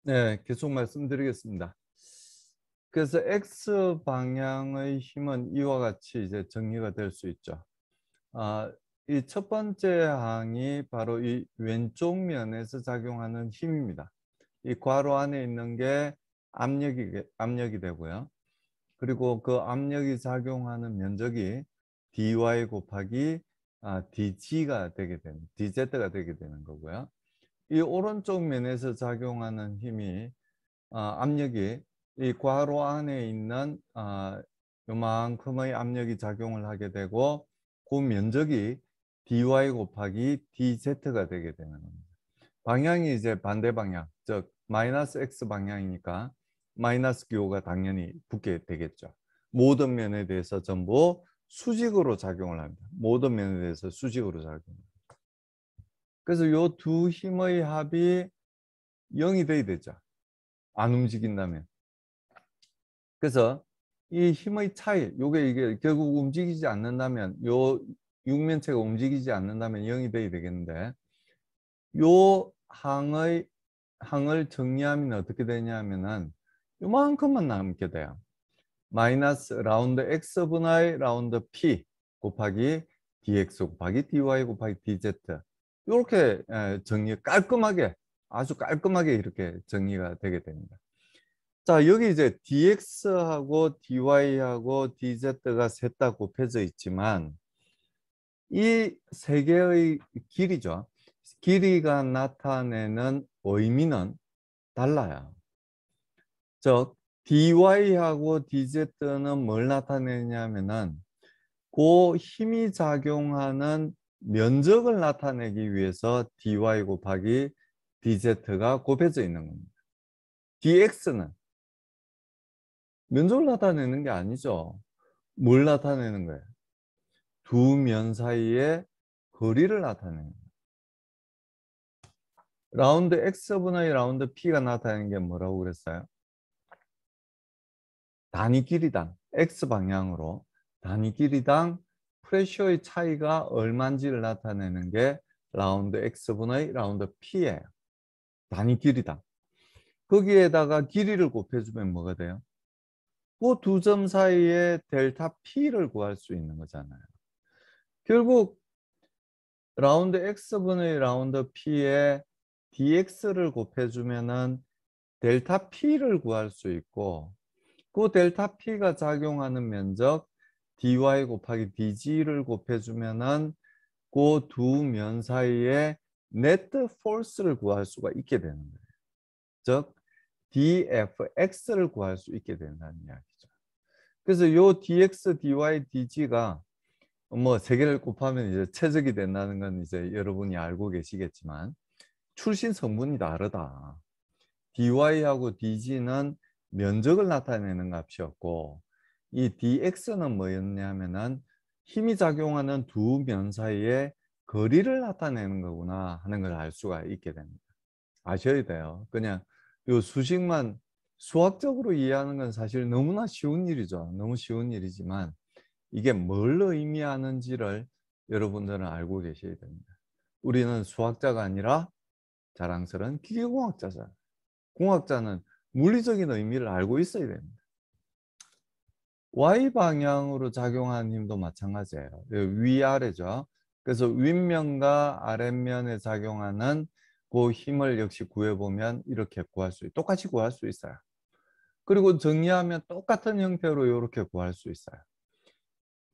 네, 계속 말씀드리겠습니다. 그래서 X 방향의 힘은 이와 같이 이제 정리가 될 수 있죠. 이 첫 번째 항이 바로 이 왼쪽 면에서 작용하는 힘입니다. 이 괄호 안에 있는 게 압력이 되고요. 그리고 그 압력이 작용하는 면적이 dy 곱하기 dg가 되게 되는, dz가 되게 되는 거고요. 이 오른쪽 면에서 작용하는 힘이 압력이 이 괄호 안에 있는 요만큼의 압력이 작용을 하게 되고 그 면적이 dy 곱하기 dz가 되게 되는 겁니다. 방향이 이제 반대 방향, 즉 마이너스 x 방향이니까 마이너스 기호가 당연히 붙게 되겠죠. 모든 면에 대해서 전부 수직으로 작용을 합니다. 모든 면에 대해서 수직으로 작용합니다. 그래서 요 두 힘의 합이 0이 돼야 되죠. 안 움직인다면. 그래서 이 힘의 차이, 이게 결국 움직이지 않는다면, 요 육면체가 움직이지 않는다면 0이 돼야 되겠는데, 요 항을 정리하면 어떻게 되냐면은 요만큼만 남게 돼요. 마이너스 라운드 x분의 라운드 p 곱하기 dx 곱하기 dy 곱하기 dz. 이렇게 정리 깔끔하게, 아주 깔끔하게 이렇게 정리가 되게 됩니다. 자, 여기 이제 dx하고 dy하고 dz가 셋 다 곱해져 있지만 이 세 개의 길이죠. 길이가 나타내는 의미는 달라요. 즉 dy하고 dz는 뭘 나타내냐면은 그 힘이 작용하는 면적을 나타내기 위해서 dy 곱하기 dz가 곱해져 있는 겁니다. dx는 면적을 나타내는 게 아니죠. 뭘 나타내는 거예요? 두 면 사이의 거리를 나타내는 거예요. 라운드 x분의 라운드 p가 나타내는 게 뭐라고 그랬어요? 단위 길이당 x방향으로 단위 길이당 프레셔의 차이가 얼마인지를 나타내는 게 라운드 x분의 라운드 p예요. 단위 길이당. 거기에다가 길이를 곱해주면 뭐가 돼요? 그 두 점 사이의 델타 p를 구할 수 있는 거잖아요. 결국 라운드 x분의 라운드 p에 dx를 곱해주면은 델타 p를 구할 수 있고 그 델타 p가 작용하는 면적 dy 곱하기 dg를 곱해주면은 그 두 면 사이에 네트 포스를 구할 수가 있게 되는 거예요. 즉 dfx를 구할 수 있게 된다는 이야기죠. 그래서 요 dx, dy, dg가 뭐 세 개를 곱하면 이제 최적이 된다는 건 이제 여러분이 알고 계시겠지만 출신 성분이 다르다. dy하고 dg는 면적을 나타내는 값이었고 이 dx는 뭐였냐면은 힘이 작용하는 두 면 사이의 거리를 나타내는 거구나 하는 걸 알 수가 있게 됩니다. 아셔야 돼요. 그냥 요 수식만 수학적으로 이해하는 건 사실 너무나 쉬운 일이죠. 너무 쉬운 일이지만 이게 뭘 의미하는지를 여러분들은 알고 계셔야 됩니다. 우리는 수학자가 아니라 자랑스러운 기계공학자잖아요. 공학자는 물리적인 의미를 알고 있어야 됩니다. Y방향으로 작용하는 힘도 마찬가지예요. 위아래죠. 그래서 윗면과 아랫면에 작용하는 그 힘을 역시 구해보면 이렇게 똑같이 구할 수 있어요. 그리고 정리하면 똑같은 형태로 이렇게 구할 수 있어요.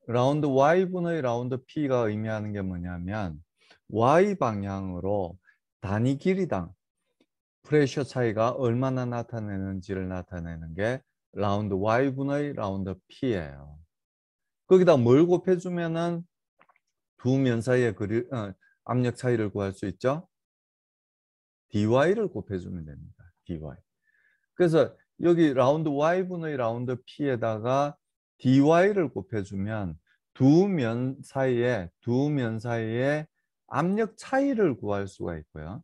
라운드 Y분의 라운드 P가 의미하는 게 뭐냐면 Y방향으로 단위 길이당 프레셔 차이가 얼마나 나타내는지를 나타내는 게 라운드 Y분의 라운드 P예요. 거기다 뭘 곱해주면은 두 면 사이의 압력 차이를 구할 수 있죠? dy를 곱해주면 됩니다. dy. 그래서 여기 라운드 Y분의 라운드 P에다가 dy를 곱해주면 두 면 사이에 압력 차이를 구할 수가 있고요.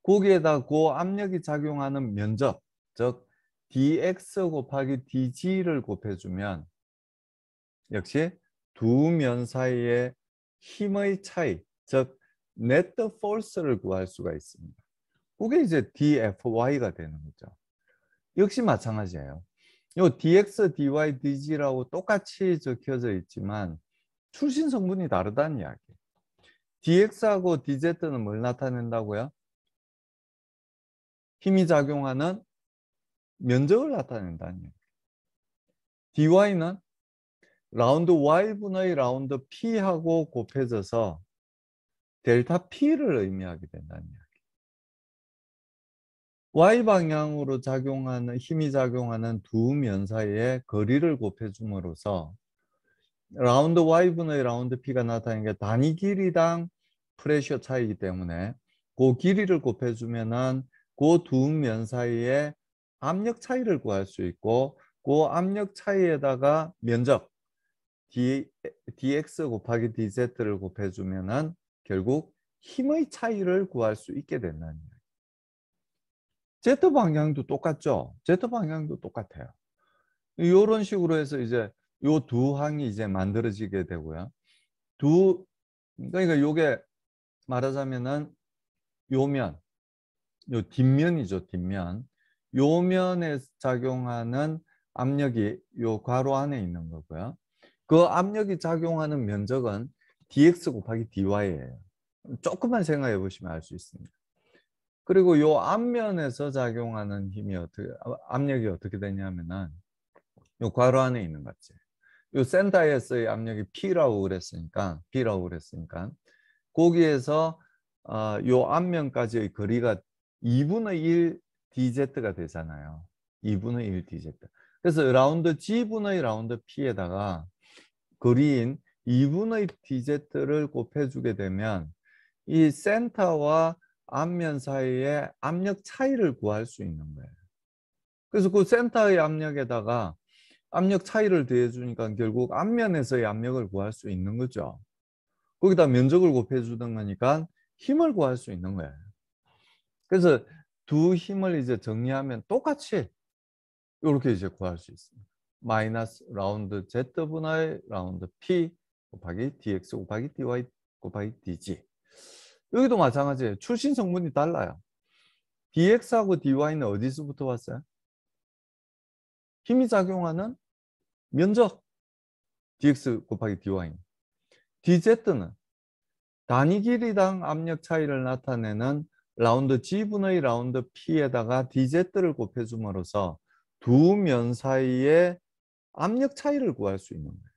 거기에다 그 압력이 작용하는 면적, 즉 dx 곱하기 dg를 곱해주면 역시 두 면 사이의 힘의 차이, 즉 네트 포스를 구할 수가 있습니다. 그게 이제 dfy가 되는 거죠. 역시 마찬가지예요. 요 dx, dy, dg라고 똑같이 적혀져 있지만 출신 성분이 다르다는 이야기. dx하고 dz는 뭘 나타낸다고요? 힘이 작용하는 면적을 나타낸다는 이야기. dy는 라운드 y분의 라운드 p하고 곱해져서 델타 p를 의미하게 된다는 이야기. y방향으로 작용하는 힘이 작용하는 두 면 사이의 거리를 곱해줌으로써 라운드 y분의 라운드 p가 나타나는 게 단위 길이당 프레셔 차이이기 때문에 그 길이를 곱해주면은 그 두 면 사이의 압력 차이를 구할 수 있고 그 압력 차이에다가 면적 dx 곱하기 dz를 곱해주면은 결국 힘의 차이를 구할 수 있게 된다는 거예요. Z 방향도 똑같죠? Z 방향도 똑같아요. 이런 식으로 해서 이제 요 두 항이 이제 만들어지게 되고요. 그러니까 요게 말하자면은 요 면, 요 뒷면이죠, 뒷면. 요 면에 작용하는 압력이 요 괄호 안에 있는 거고요. 그 압력이 작용하는 면적은 dx 곱하기 dy예요. 조금만 생각해 보시면 알 수 있습니다. 그리고 요 앞면에서 작용하는 힘이 압력이 어떻게 되냐면은 요 괄호 안에 있는 거지. 요 센터에서의 압력이 P라고 그랬으니까 거기에서 요 앞면까지의 거리가 2분의 1 dZ가 되잖아요. 2분의 1 dZ. 그래서 라운드 G분의 라운드 P에다가 거리인 2분의 dZ를 곱해주게 되면 이 센터와 앞면 사이의 압력 차이를 구할 수 있는 거예요. 그래서 그 센터의 압력에다가 압력 차이를 더해주니까 결국 앞면에서의 압력을 구할 수 있는 거죠. 거기다 면적을 곱해주던 거니까 힘을 구할 수 있는 거예요. 그래서 두 힘을 이제 정리하면 똑같이 이렇게 이제 구할 수 있습니다. 마이너스 라운드 Z분의 라운드 P 곱하기 dx 곱하기 dy 곱하기 dg. 여기도 마찬가지예요. 출신 성분이 달라요. dx하고 dy는 어디서부터 왔어요? 힘이 작용하는 면적 dx 곱하기 dy. dz는 단위 길이당 압력 차이를 나타내는 라운드 G분의 라운드 P에다가 dz를 곱해줌으로써 두 면 사이의 압력 차이를 구할 수 있는 거예요.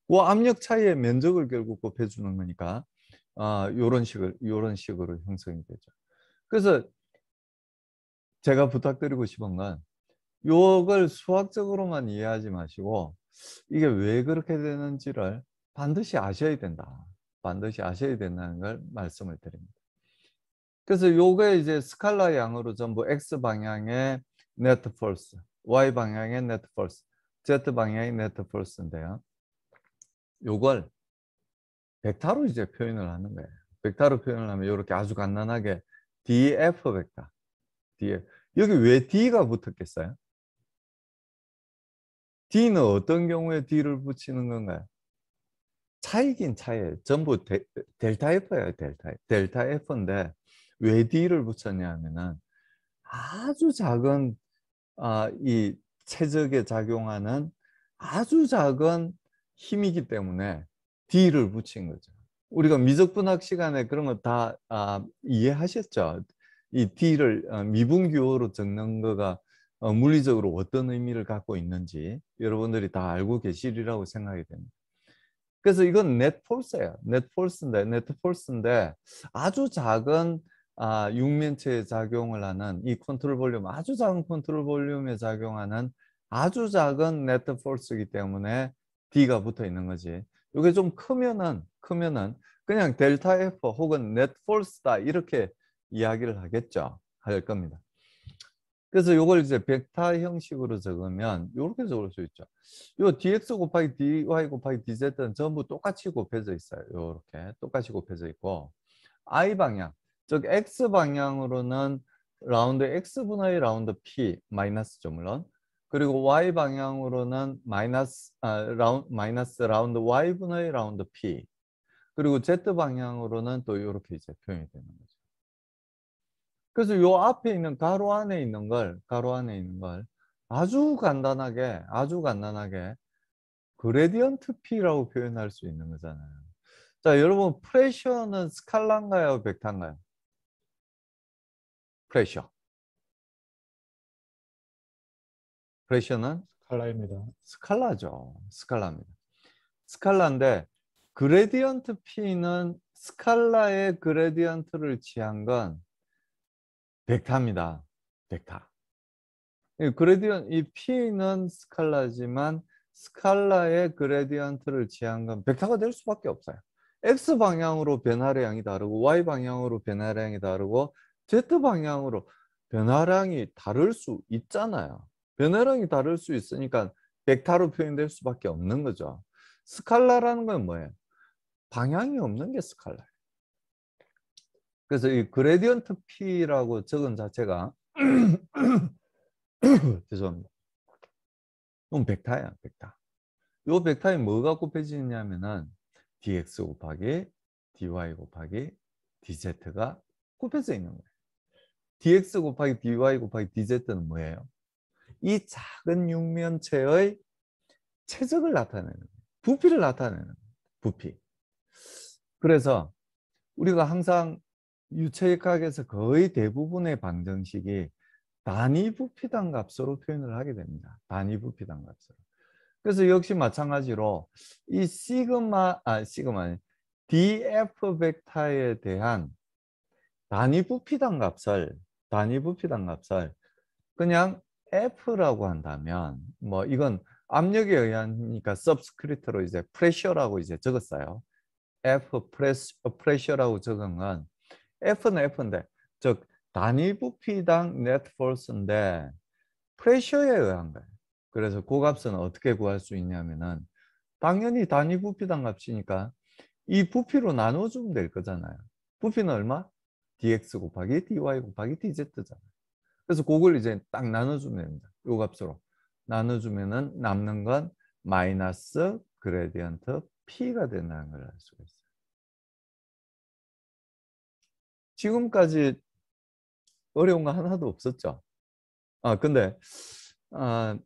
그 압력 차이의 면적을 결국 곱해주는 거니까 요런 식으로 형성이 되죠. 그래서 제가 부탁드리고 싶은 건 요걸 수학적으로만 이해하지 마시고 이게 왜 그렇게 되는지를 반드시 아셔야 된다. 반드시 아셔야 된다는 걸 말씀을 드립니다. 그래서 요게 이제 스칼라 양으로 전부 x 방향의 네트 폴스, y 방향의 네트 폴스, z 방향의 네트 폴스인데요. 요걸 벡터로 이제 표현을 하는 거예요. 벡터로 표현을 하면 이렇게 아주 간단하게 df 벡터, df. 여기 왜 d가 붙었겠어요? d는 어떤 경우에 d를 붙이는 건가요? 차이긴 차이예요. 전부 델타 F예요. 델타 F. 델타 F인데 왜 D를 붙였냐 하면은 아주 작은 이 최적에 작용하는 아주 작은 힘이기 때문에 D를 붙인 거죠. 우리가 미적분학 시간에 그런 거 다 이해하셨죠? 이 D를 미분기호로 적는 거가 물리적으로 어떤 의미를 갖고 있는지 여러분들이 다 알고 계시리라고 생각이 됩니다. 그래서 이건 넷폴스예요. 넷폴스인데 아주 작은 육면체에 작용을 하는 이 컨트롤 볼륨, 아주 작은 컨트롤 볼륨에 작용하는 아주 작은 네트폴스이기 때문에 D가 붙어 있는 거지. 이게 좀 크면은 그냥 델타 F 혹은 넷폴스다 이렇게 이야기를 하겠죠. 할 겁니다. 그래서 이걸 이제 벡터 형식으로 적으면 이렇게 적을 수 있죠. 요 dx 곱하기 dy 곱하기 dz는 전부 똑같이 곱해져 있어요. 이렇게 똑같이 곱해져 있고 i 방향, 즉 x 방향으로는 라운드 x분의 라운드 p 마이너스죠 물론. 그리고 y 방향으로는 마이너스 라운드 y분의 라운드 p. 그리고 z 방향으로는 또 이렇게 이제 표현이 되는 거죠. 그래서 요 앞에 있는 가로 안에 있는 걸 아주 간단하게 그레디언트 P라고 표현할 수 있는 거잖아요. 자, 여러분 프레셔는 스칼라인가요, 벡터인가요? 프레셔. 프레셔는 칼라입니다. 스칼라죠. 스칼라입니다. 스칼라인데 그레디언트 P는 스칼라의 그레디언트를 취한 건 벡터입니다. 벡터. 이 P는 스칼라지만 스칼라의 그레디언트를 취한 건 벡터가 될 수밖에 없어요. X 방향으로 변화량이 다르고 Y 방향으로 변화량이 다르고 Z 방향으로 변화량이 다를 수 있잖아요. 변화량이 다를 수 있으니까 벡터로 표현될 수밖에 없는 거죠. 스칼라라는 건 뭐예요? 방향이 없는 게 스칼라예요. 그래서 이 그레디언트 P라고 적은 자체가 죄송합니다. 이건 벡터야, 벡터. 요 벡터에 뭐가 곱해지느냐면은 dx 곱하기 dy 곱하기 dz가 곱해져 있는 거예요. dx 곱하기 dy 곱하기 dz는 뭐예요? 이 작은 육면체의 최적을 나타내는 거예요. 부피를 나타내는 거예요. 부피. 그래서 우리가 항상 유체역학에서 거의 대부분의 방정식이 단위 부피당 값으로 표현을 하게 됩니다. 단위 부피당 값으로. 그래서 역시 마찬가지로 이 시그마 df 벡터에 대한 단위 부피당 값을 그냥 f라고 한다면 뭐 이건 압력에 의하니까 subscript로 이제 pressure라고 이제 적었어요. pressure라고 적은 건 F는 F인데 즉 단위 부피당 net force인데 프레셔에 의한 거예요. 그래서 그 값은 어떻게 구할 수 있냐면은 당연히 단위 부피당 값이니까 이 부피로 나눠주면 될 거잖아요. 부피는 얼마? dx 곱하기 dy 곱하기 dz잖아요. 그래서 그걸 이제 딱 나눠주면 됩니다. 요 값으로 나눠주면은 남는 건 마이너스 그레디언트 P가 된다는 걸 알 수가 있어요. 지금까지 어려운 거 하나도 없었죠. 근데 한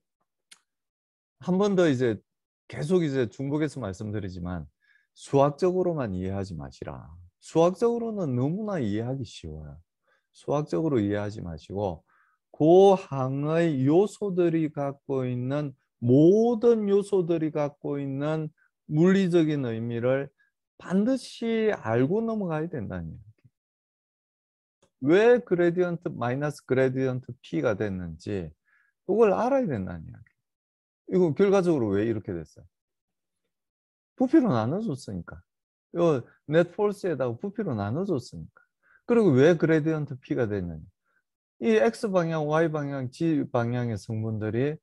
번 더 이제 계속 이제 중복해서 말씀드리지만 수학적으로만 이해하지 마시라. 수학적으로는 너무나 이해하기 쉬워요. 수학적으로 이해하지 마시고 그 항의 요소들이 갖고 있는 모든 요소들이 갖고 있는 물리적인 의미를 반드시 알고 넘어가야 된다는 얘기예요. 왜 그레디언트 마이너스 그레디언트 P가 됐는지 그걸 알아야 된다는 이야기. 이거 결과적으로 왜 이렇게 됐어요? 부피로 나눠줬으니까. 이 넷폴스에다가 부피로 나눠줬으니까. 그리고 왜 그레디언트 P가 됐느냐? 이 X 방향, Y 방향, Z 방향의 성분들이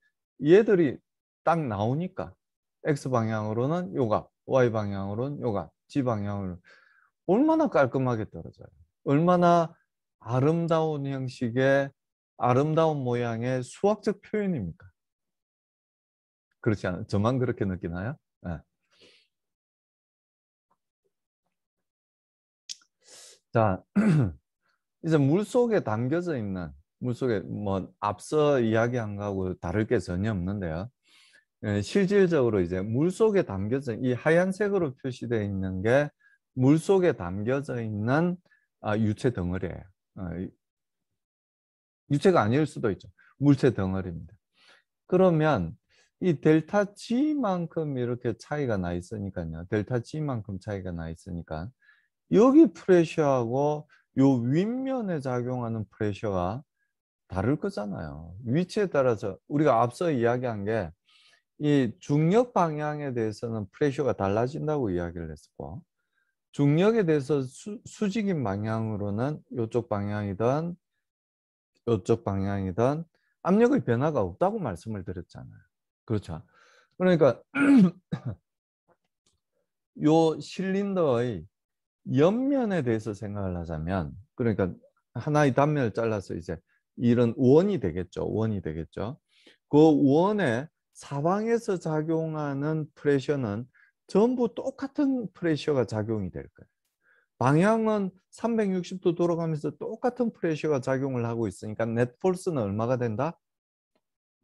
얘들이 딱 나오니까 X 방향으로는 요값, Y 방향으로는 요값, Z 방향으로는 얼마나 깔끔하게 떨어져요. 얼마나 아름다운 형식의 아름다운 모양의 수학적 표현입니까? 그렇지 않아요? 저만 그렇게 느끼나요? 네. 자, 이제 물속에 담겨져 있는 물속에 뭐 앞서 이야기한 거하고 다를 게 전혀 없는데요. 실질적으로 이제 물속에 담겨져 이 하얀색으로 표시되어 있는 게 물속에 담겨져 있는 유체 덩어리예요. 유체가 아닐 수도 있죠. 물체 덩어리입니다. 그러면 이 델타 G만큼 이렇게 차이가 나 있으니까요. 델타 G만큼 차이가 나 있으니까 여기 프레셔하고 요 윗면에 작용하는 프레셔가 다를 거잖아요. 위치에 따라서 우리가 앞서 이야기한 게 이 중력 방향에 대해서는 프레셔가 달라진다고 이야기를 했었고 중력에 대해서 수직인 방향으로는 이쪽 방향이든 압력의 변화가 없다고 말씀을 드렸잖아요. 그렇죠. 그러니까 요 실린더의 옆면에 대해서 생각을 하자면 그러니까 하나의 단면을 잘라서 이제 이런 원이 되겠죠. 원이 되겠죠. 그 원의 사방에서 작용하는 프레셔는 전부 똑같은 프레셔가 작용이 될 거예요. 방향은 360도 돌아가면서 똑같은 프레셔가 작용을 하고 있으니까 넷 폴스는 얼마가 된다?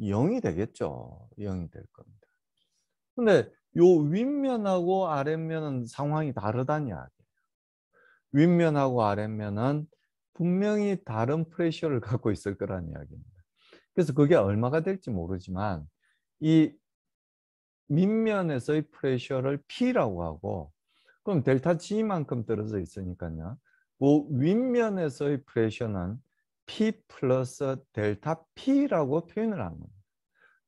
0이 되겠죠. 0이 될 겁니다. 근데 요 윗면하고 아랫면은 상황이 다르다는 이야기예요. 윗면하고 아랫면은 분명히 다른 프레셔를 갖고 있을 거라는 이야기입니다. 그래서 그게 얼마가 될지 모르지만 이 밑면에서의 프레셔를 P라고 하고, 그럼 델타 G만큼 떨어져 있으니까요. 그 윗면에서의 프레셔는 P 플러스 델타 P라고 표현을 하는 겁니다.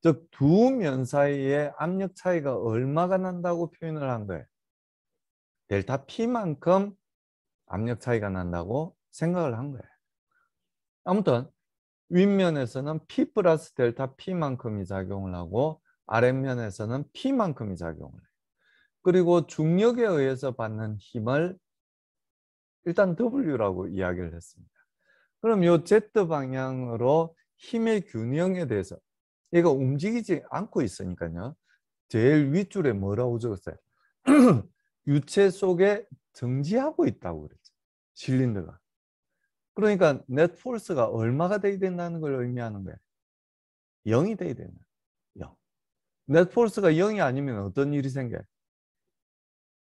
즉, 두 면 사이의 압력 차이가 얼마가 난다고 표현을 한 거예요. 델타 P만큼 압력 차이가 난다고 생각을 한 거예요. 아무튼 윗면에서는 P 플러스 델타 P만큼이 작용을 하고 아랫면에서는 P만큼이 작용을 해요. 그리고 중력에 의해서 받는 힘을 일단 W라고 이야기를 했습니다. 그럼 요 Z 방향으로 힘의 균형에 대해서 얘가 움직이지 않고 있으니까요. 제일 윗줄에 뭐라고 적었어요? 유체 속에 정지하고 있다고 그랬죠. 실린더가. 그러니까 넷 폴스가 얼마가 돼야 된다는 걸 의미하는 거예요. 0이 돼야 된다. 0. 넷 폴스가 0이 아니면 어떤 일이 생겨요?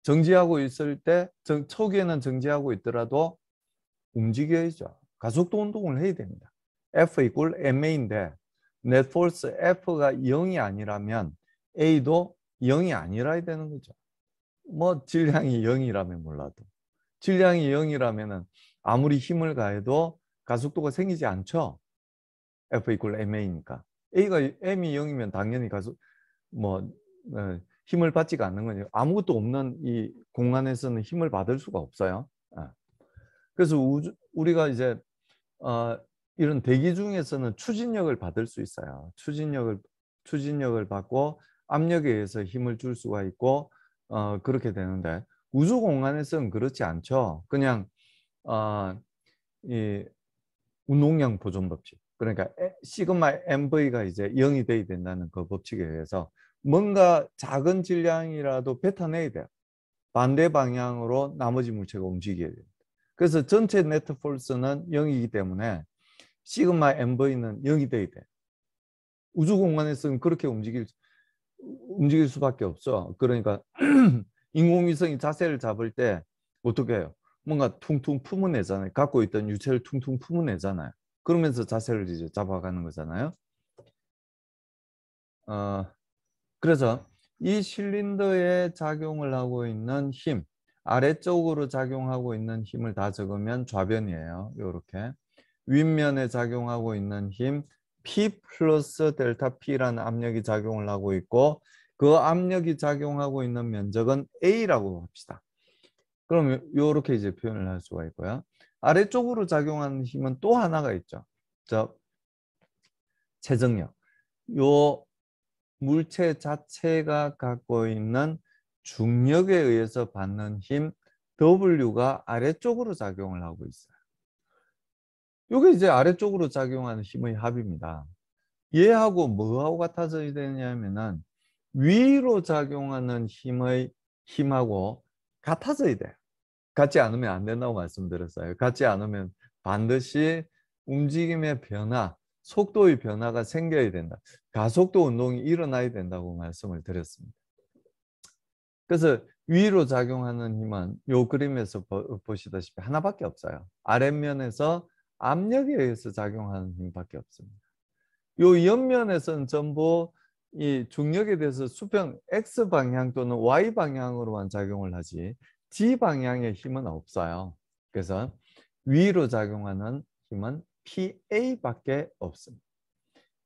정지하고 있을 때 초기에는 정지하고 있더라도 움직여야죠. 가속도 운동을 해야 됩니다. F 이퀄 ma인데 넷 폴스 F가 0이 아니라면 A도 0이 아니라야 되는 거죠. 뭐 질량이 0이라면 몰라도. 질량이 0이라면 아무리 힘을 가해도 가속도가 생기지 않죠. F 이퀄 ma니까. A가 M이 0이면 당연히 뭐 힘을 받지가 않는 거죠. 아무것도 없는 이 공간에서는 힘을 받을 수가 없어요. 그래서 우리가 이제 이런 대기 중에서는 추진력을 받을 수 있어요. 추진력을 받고 압력에 의해서 힘을 줄 수가 있고 그렇게 되는데 우주 공간에서는 그렇지 않죠. 그냥 이 운동량 보존 법칙. 그러니까 시그마 MV가 이제 0이 돼야 된다는 그 법칙에 의해서 뭔가 작은 질량이라도 뱉어내야 돼요. 반대 방향으로 나머지 물체가 움직여야 돼요. 그래서 전체 네트 폴스는 0이기 때문에 시그마 MV는 0이 돼야 돼. 우주 공간에서는 그렇게 움직일 수밖에 없어. 그러니까 인공위성이 자세를 잡을 때 어떻게 해요? 뭔가 퉁퉁 품어내잖아요. 갖고 있던 유체를 퉁퉁 품어내잖아요. 그러면서 자세를 이제 잡아가는 거잖아요. 어, 그래서 이 실린더에 작용을 하고 있는 힘, 아래쪽으로 작용하고 있는 힘을 다 적으면 좌변이에요. 이렇게. 윗면에 작용하고 있는 힘 P 플러스 델타 P라는 압력이 작용을 하고 있고 그 압력이 작용하고 있는 면적은 A라고 합시다. 그럼 이렇게 이제 표현을 할 수가 있고요. 아래쪽으로 작용하는 힘은 또 하나가 있죠. 저 최정력. 요 물체 자체가 갖고 있는 중력에 의해서 받는 힘 W가 아래쪽으로 작용을 하고 있어요. 이게 이제 아래쪽으로 작용하는 힘의 합입니다. 얘하고 뭐하고 같아져야 되냐면은 위로 작용하는 힘하고 같아져야 돼요. 같지 않으면 안 된다고 말씀드렸어요. 같지 않으면 반드시 움직임의 변화, 속도의 변화가 생겨야 된다. 가속도 운동이 일어나야 된다고 말씀을 드렸습니다. 그래서 위로 작용하는 힘은 이 그림에서 보시다시피 하나밖에 없어요. 아랫면에서 압력에 의해서 작용하는 힘밖에 없습니다. 요 옆면에서는 전부 이 중력에 대해서 수평 X 방향 또는 Y 방향으로만 작용을 하지 G 방향의 힘은 없어요. 그래서 위로 작용하는 힘은 PA밖에 없습니다.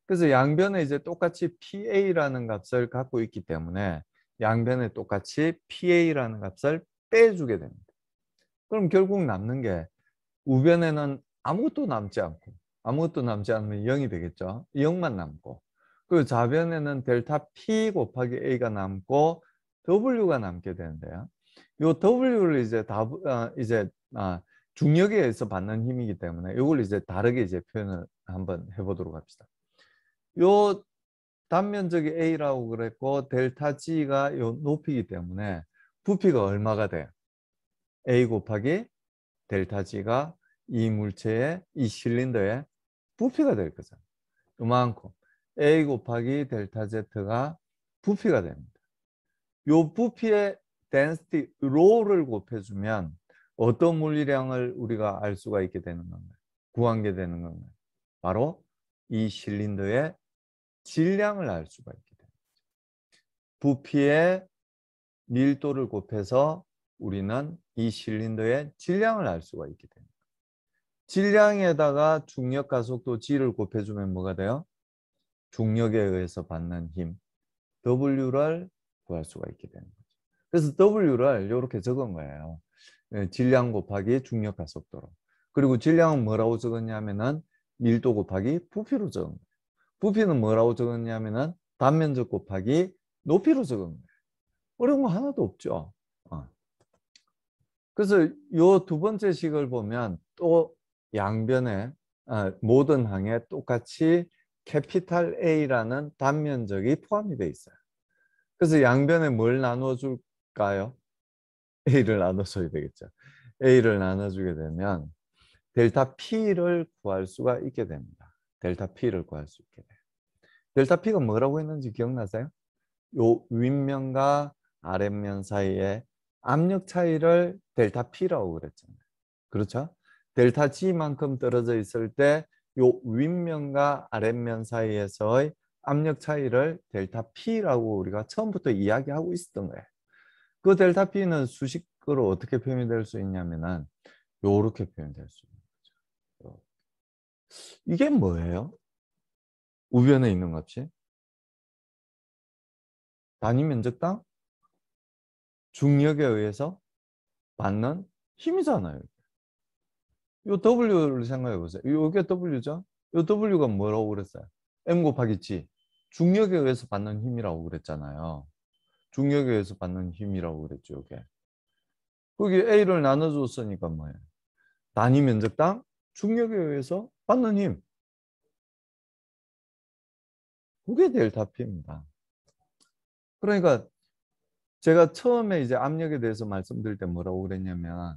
그래서 양변에 이제 똑같이 PA라는 값을 갖고 있기 때문에 양변에 똑같이 PA라는 값을 빼주게 됩니다. 그럼 결국 남는 게 우변에는 아무것도 남지 않으면 0이 되겠죠. 0만 남고. 그리고 좌변에는 델타 P 곱하기 A가 남고 W가 남게 되는데요. 요 W를 이제 중력에 의해서 받는 힘이기 때문에 이걸 이제 다르게 이제 표현을 한번 해보도록 합시다. 요 단면적이 A라고 그랬고 델타 G가 요 높이기 때문에 부피가 얼마가 돼요? A 곱하기 델타 G가 이 물체의 이 실린더의 부피가 될 거잖아요. 이만큼 A 곱하기 델타 Z가 부피가 됩니다. 요 부피의 density rho를 곱해주면 어떤 물리량을 우리가 알 수가 있게 되는 건가요? 구하게 되는 건가요? 바로 이 실린더의 질량을 알 수가 있게 됩니다. 부피의 밀도를 곱해서 우리는 이 실린더의 질량을 알 수가 있게 됩니다. 질량에다가 중력 가속도 G를 곱해주면 뭐가 돼요? 중력에 의해서 받는 힘 W를 구할 수가 있게 되는 거죠. 그래서 W를 이렇게 적은 거예요. 질량 곱하기 중력 가속도로. 그리고 질량은 뭐라고 적었냐면은 밀도 곱하기 부피로 적은 거예요. 부피는 뭐라고 적었냐면은 단면적 곱하기 높이로 적은 거예요. 어려운 거 하나도 없죠. 그래서 요 두 번째 식을 보면 또 양변에 모든 항에 똑같이 캐피탈 A라는 단면적이 포함이 돼 있어요. 그래서 양변에 뭘 나눠 줄까요? A를 나눠줘야 되겠죠. A를 나눠주게 되면 델타 P를 구할 수가 있게 됩니다. 델타 P를 구할 수 있게 돼요. 델타 P가 뭐라고 했는지 기억나세요? 요 윗면과 아랫면 사이의 압력 차이를 델타 P라고 그랬잖아요. 그렇죠? 델타 G만큼 떨어져 있을 때 요 윗면과 아랫면 사이에서의 압력 차이를 델타 P라고 우리가 처음부터 이야기하고 있었던 거예요. 그 델타 P는 수식으로 어떻게 표현될 수 있냐면은 요렇게 표현될 수 있는 거죠. 이게 뭐예요? 우변에 있는 값이 단위 면적당 중력에 의해서 받는 힘이잖아요. 요 W를 생각해 보세요. 요게 W죠? 요 W가 뭐라고 그랬어요? M 곱하기 G. 중력에 의해서 받는 힘이라고 그랬잖아요. 중력에 의해서 받는 힘이라고 그랬죠, 요게. 거기 A를 나눠줬으니까 뭐예요? 단위 면적당 중력에 의해서 받는 힘. 그게 델타 P입니다. 그러니까 제가 처음에 이제 압력에 대해서 말씀드릴 때 뭐라고 그랬냐면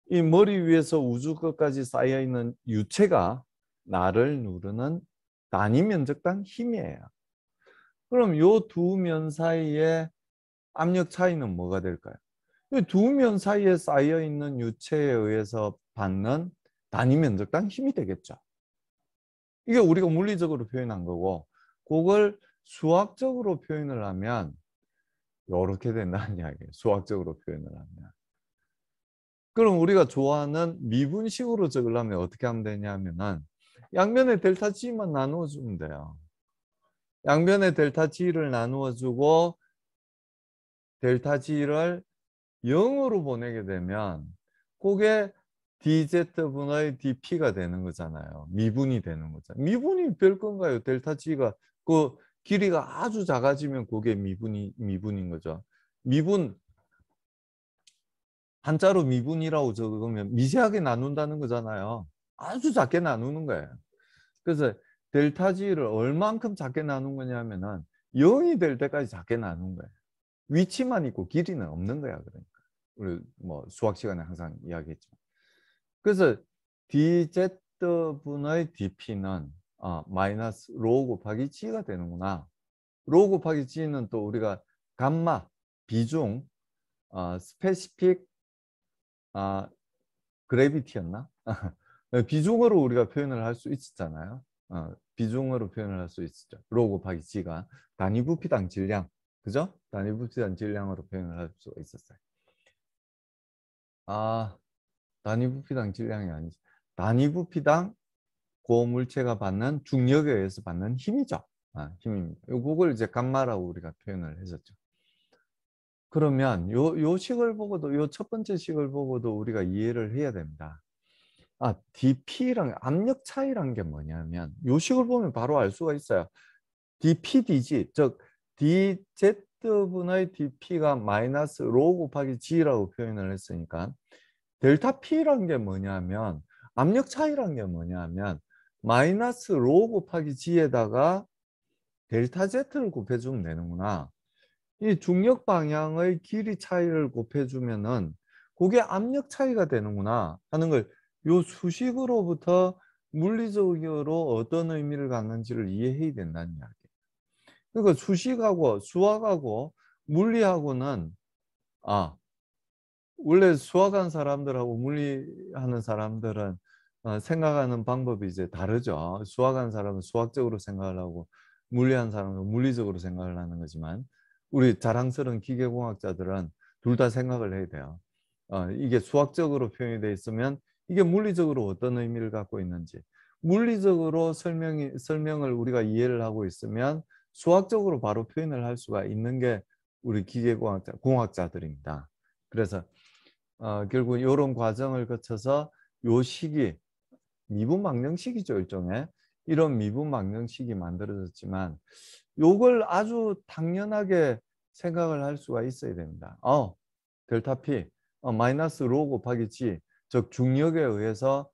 이 머리 위에서 우주 끝까지 쌓여 있는 유체가 나를 누르는 단위 면적당 힘이에요. 그럼 요 두 면 사이의 압력 차이는 뭐가 될까요? 이 두 면 사이에 쌓여 있는 유체에 의해서 받는 단위 면적당 힘이 되겠죠. 이게 우리가 물리적으로 표현한 거고 그걸 수학적으로 표현을 하면 이렇게 된다는 이야기예요. 수학적으로 표현을 하면. 그럼 우리가 좋아하는 미분식으로 적으려면 어떻게 하면 되냐면은 양변에 델타 G만 나누어 주면 돼요. 양변에 델타 G를 나누어 주고 델타 G를 0으로 보내게 되면 그게 dZ분의 dP가 되는 거잖아요. 미분이 되는 거잖아요. 미분이 별 건가요? 델타 G가 그 길이가 아주 작아지면 그게 미분인 거죠. 미분 한자로 미분이라고 적으면 미세하게 나눈다는 거잖아요. 아주 작게 나누는 거예요. 그래서 델타 G를 얼만큼 작게 나눈 거냐면은 0이 될 때까지 작게 나눈 거예요. 위치만 있고 길이는 없는 거야. 그러니까 우리 뭐 수학 시간에 항상 이야기했지만. 그래서 dZ분의 dP는 마이너스 로 곱하기 G가 되는구나. 로 곱하기 G는 또 우리가 감마, 비중, 스페시픽 그래비티였나? 비중으로 우리가 표현을 할 수 있었잖아요. 비중으로 표현을 할 수 있었죠. 로 곱하기 G가 단위 부피당 질량, 그죠? 단위 부피당 질량으로 표현을 할 수가 있었어요. 단위 부피당 질량이 아니지. 단위 부피당 고물체가 받는 중력에 의해서 받는 힘이죠. 힘입니다. 그걸 이제 감마라고 우리가 표현을 했었죠. 그러면 요 식을 보고도 요 첫 번째 식을 보고도 우리가 이해를 해야 됩니다. dP랑 압력 차이란 게 뭐냐면 요 식을 보면 바로 알 수가 있어요. dP, dG, 즉 dZ분의 dP가 마이너스 로 곱하기 G라고 표현을 했으니까 델타 P란 게 뭐냐면 압력 차이란 게 뭐냐면 마이너스 로 곱하기 G에다가 델타 Z를 곱해주면 되는구나. 이 중력 방향의 길이 차이를 곱해주면은 그게 압력 차이가 되는구나 하는 걸 요 수식으로부터 물리적으로 어떤 의미를 갖는지를 이해해야 된다는 이야기. 그러니까 수식하고 수학하고 물리하고는 원래 수학하는 사람들하고 물리하는 사람들은 생각하는 방법이 이제 다르죠. 수학하는 사람은 수학적으로 생각을 하고 물리하는 사람은 물리적으로 생각을 하는 거지만 우리 자랑스러운 기계공학자들은 둘 다 생각을 해야 돼요. 이게 수학적으로 표현이 돼 있으면 이게 물리적으로 어떤 의미를 갖고 있는지 물리적으로 설명을 우리가 이해를 하고 있으면 수학적으로 바로 표현을 할 수가 있는 게 우리 공학자들입니다. 그래서 결국 이런 과정을 거쳐서 요 시기, 미분망령식이죠, 일종의. 이런 미분망령식이 만들어졌지만 요걸 아주 당연하게 생각을 할 수가 있어야 됩니다. 델타 P, 마이너스 로 곱하기 G, 즉 중력에 의해서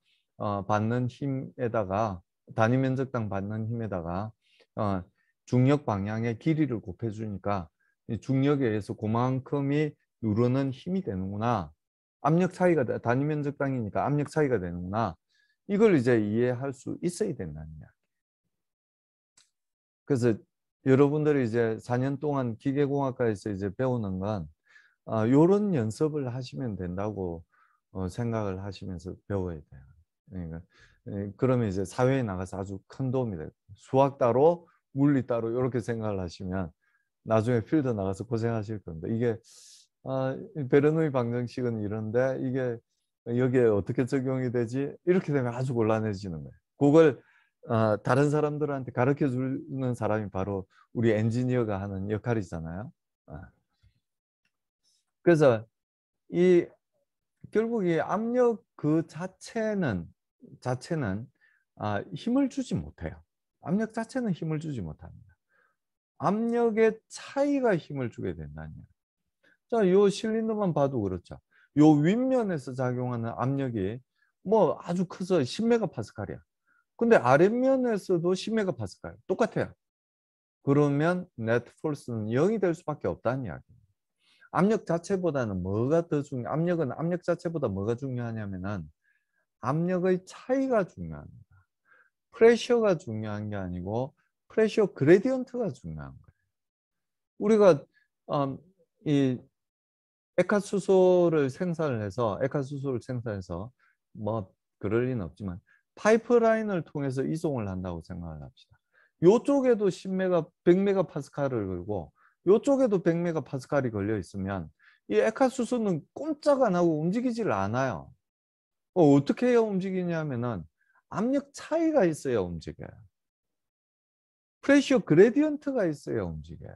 받는 힘에다가 단위 면적당 받는 힘에다가 중력 방향의 길이를 곱해주니까 중력에 의해서 그만큼이 누르는 힘이 되는구나. 압력 차이가 단위 면적당이니까 압력 차이가 되는구나. 이걸 이제 이해할 수 있어야 된다는 이야기. 그래서 여러분들이 이제 4년 동안 기계공학과에서 이제 배우는 건 요런 연습을 하시면 된다고 생각을 하시면서 배워야 돼요. 그러니까 그러면 이제 사회에 나가서 아주 큰 도움이 돼요. 수학 따로 물리 따로 이렇게 생각을 하시면 나중에 필드 나가서 고생하실 겁니다. 이게 베르누이 방정식은 이런데 이게 여기에 어떻게 적용이 되지? 이렇게 되면 아주 곤란해지는 거예요. 그걸 다른 사람들한테 가르쳐 주는 사람이 바로 우리 엔지니어가 하는 역할이잖아요. 그래서 이 결국 이 압력 그 자체는 힘을 주지 못해요. 압력 자체는 힘을 주지 못합니다. 압력의 차이가 힘을 주게 된다는 얘기예요. 자, 요 실린더만 봐도 그렇죠. 요 윗면에서 작용하는 압력이 뭐 아주 커서 10메가파스칼이야. 근데 아랫면에서도 10메가파스칼 똑같아요. 그러면 네트 폴스는 0이 될 수밖에 없다는 이야기예요. 압력 자체보다는 뭐가 더 압력은 압력 자체보다 뭐가 중요하냐면은 압력의 차이가 중요합니다. 프레셔가 중요한 게 아니고 프레셔 그레디언트가 중요한 거예요. 우리가 이 액화수소를 생산해서 뭐 그럴 리는 없지만 파이프라인을 통해서 이송을 한다고 생각을 합시다. 요쪽에도 100메가파스칼을 걸고 요쪽에도 100메가파스칼이 걸려 있으면 이 액화수소는 꼼짝 안 하고 움직이질 않아요. 어떻게 해야 움직이냐면은 압력 차이가 있어야 움직여요. 프레셔 그레디언트가 있어야 움직여요.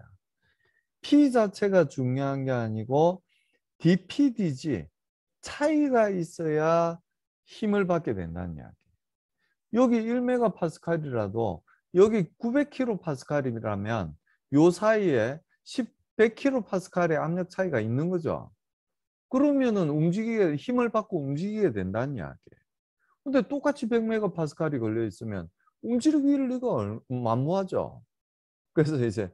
P 자체가 중요한 게 아니고 DPDG 차이가 있어야 힘을 받게 된다는 이야기. 여기 1메가파스칼이라도 여기 900kPa이라면 요 사이에 100kPa의 압력 차이가 있는 거죠. 그러면은 힘을 받고 움직이게 된다는 이야기예요. 근데 똑같이 100메가파스칼이 걸려 있으면 움직일 리가 만무하죠. 그래서 이제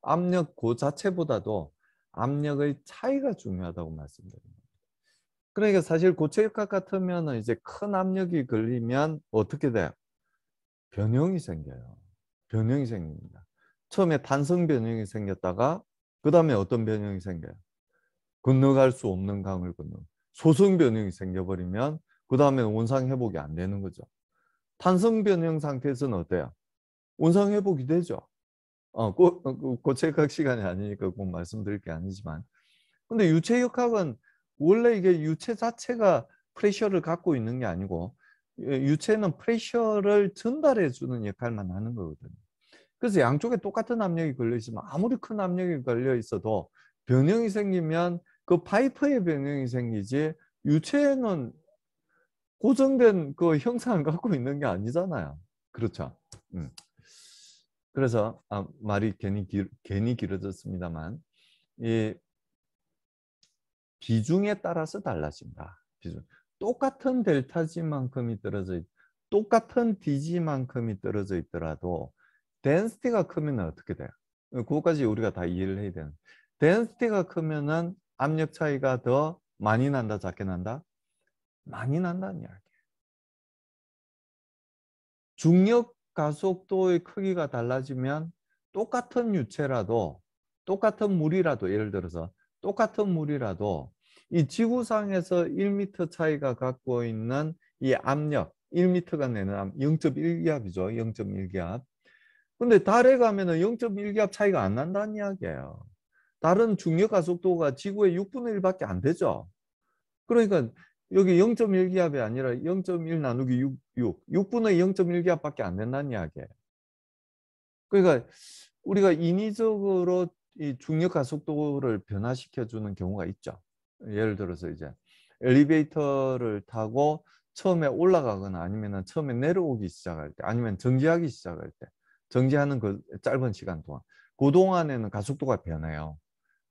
압력 그 자체보다도 압력의 차이가 중요하다고 말씀드립니다. 그러니까 사실 고체역학 같으면 이제 큰 압력이 걸리면 어떻게 돼요? 변형이 생겨요. 변형이 생깁니다. 처음에 탄성 변형이 생겼다가 그 다음에 어떤 변형이 생겨요? 건너갈 수 없는 강을 건너. 소성 변형이 생겨버리면 그 다음에는 원상 회복이 안 되는 거죠. 탄성 변형 상태에서는 어때요? 원상 회복이 되죠. 고체역학 시간이 아니니까 꼭 말씀드릴 게 아니지만. 근데 유체역학은 원래 이게 유체 자체가 프레셔를 갖고 있는 게 아니고 유체는 프레셔를 전달해 주는 역할만 하는 거거든요. 그래서 양쪽에 똑같은 압력이 걸려 있으면 아무리 큰 압력이 걸려 있어도 변형이 생기면 그 파이프에 변형이 생기지 유체는 고정된 그 형상을 갖고 있는 게 아니잖아요. 그렇죠. 그래서 말이 괜히 길어졌습니다만 이 비중에 따라서 달라진다. 똑같은 델타지만큼이 똑같은 dg만큼이 떨어져 있더라도 density가 크면 어떻게 돼요? 그것까지 우리가 다 이해를 해야 되는. density가 크면은 압력 차이가 더 많이 난다, 작게 난다? 많이 난다는 이야기예요. 중력 가속도의 크기가 달라지면 똑같은 유체라도, 똑같은 물이라도, 예를 들어서 똑같은 물이라도 이 지구상에서 1m 차이가 갖고 있는 이 압력, 1m가 내는 0.1기압이죠. 0.1기압. 근데 달에 가면은 0.1기압 차이가 안 난다는 이야기예요. 달은 중력 가속도가 지구의 6분의 1밖에 안 되죠. 그러니까 여기 0.1기압이 아니라 0.1 나누기 6분의 0.1기압밖에 안 된다는 이야기예요. 그러니까 우리가 인위적으로 이 중력 가속도를 변화시켜주는 경우가 있죠. 예를 들어서 이제 엘리베이터를 타고 처음에 올라가거나 아니면 처음에 내려오기 시작할 때 아니면 정지하기 시작할 때 정지하는 그 짧은 시간 동안 그 동안에는 가속도가 변해요.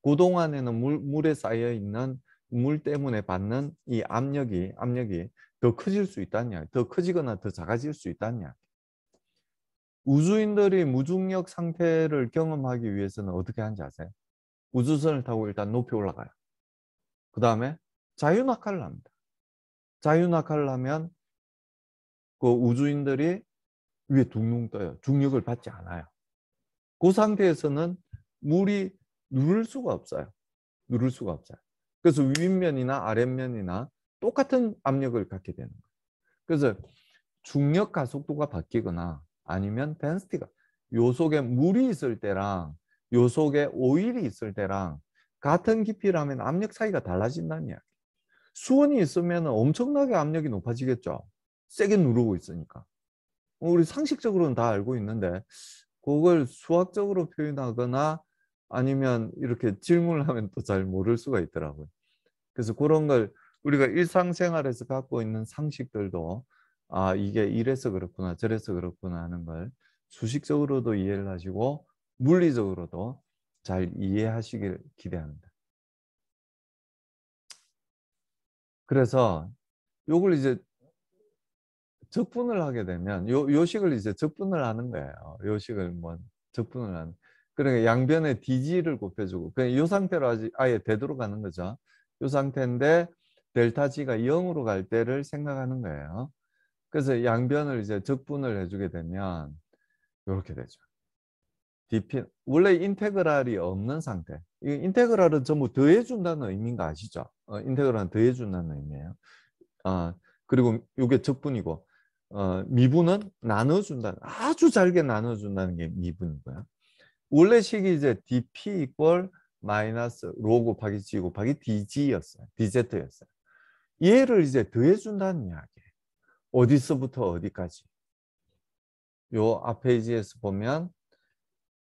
그 동안에는 물에 쌓여 있는 물 때문에 받는 이 압력이 더 커질 수 있다는 이야기. 더 커지거나 더 작아질 수 있다는 이야기. 우주인들이 무중력 상태를 경험하기 위해서는 어떻게 하는지 아세요? 우주선을 타고 일단 높이 올라가요. 그 다음에 자유낙하를 합니다. 자유낙하를 하면 그 우주인들이 위에 둥둥 떠요. 중력을 받지 않아요. 그 상태에서는 물이 누를 수가 없어요. 누를 수가 없어요. 그래서 윗면이나 아랫면이나 똑같은 압력을 갖게 되는 거예요. 그래서 중력 가속도가 바뀌거나 아니면 덴시티가 요 속에 물이 있을 때랑 요 속에 오일이 있을 때랑 같은 깊이라면 압력 차이가 달라진다는 이야기. 수온이 있으면 엄청나게 압력이 높아지겠죠. 세게 누르고 있으니까. 우리 상식적으로는 다 알고 있는데 그걸 수학적으로 표현하거나 아니면 이렇게 질문을 하면 또 잘 모를 수가 있더라고요. 그래서 그런 걸 우리가 일상생활에서 갖고 있는 상식들도 아, 이게 이래서 그렇구나, 저래서 그렇구나 하는 걸 수식적으로도 이해를 하시고 물리적으로도 잘 이해하시길 기대합니다. 그래서 요걸 이제 적분을 하게 되면 요식을 이제 적분을 하는 거예요. 요식을 뭐 적분을 하는. 그러니까 양변에 dg를 곱해주고 그냥 이 상태로 아예 되도록 하는 거죠. 이 상태인데 델타 g가 0으로 갈 때를 생각하는 거예요. 그래서 양변을 이제 적분을 해주게 되면 이렇게 되죠. dp 원래 인테그랄이 없는 상태. 이 인테그랄은 전부 더해준다는 의미인 거 아시죠? 인테그랄은 더해준다는 의미예요. 그리고 이게 적분이고 미분은 나눠준다. 아주 잘게 나눠준다는 게 미분이고요. 원래 식이 이제 dp 이퀄 마이너스 로 곱하기 g 곱하기 dg였어요. dz였어요. 얘를 이제 더해준다는 이야기예요. 어디서부터 어디까지. 요 앞 페이지에서 보면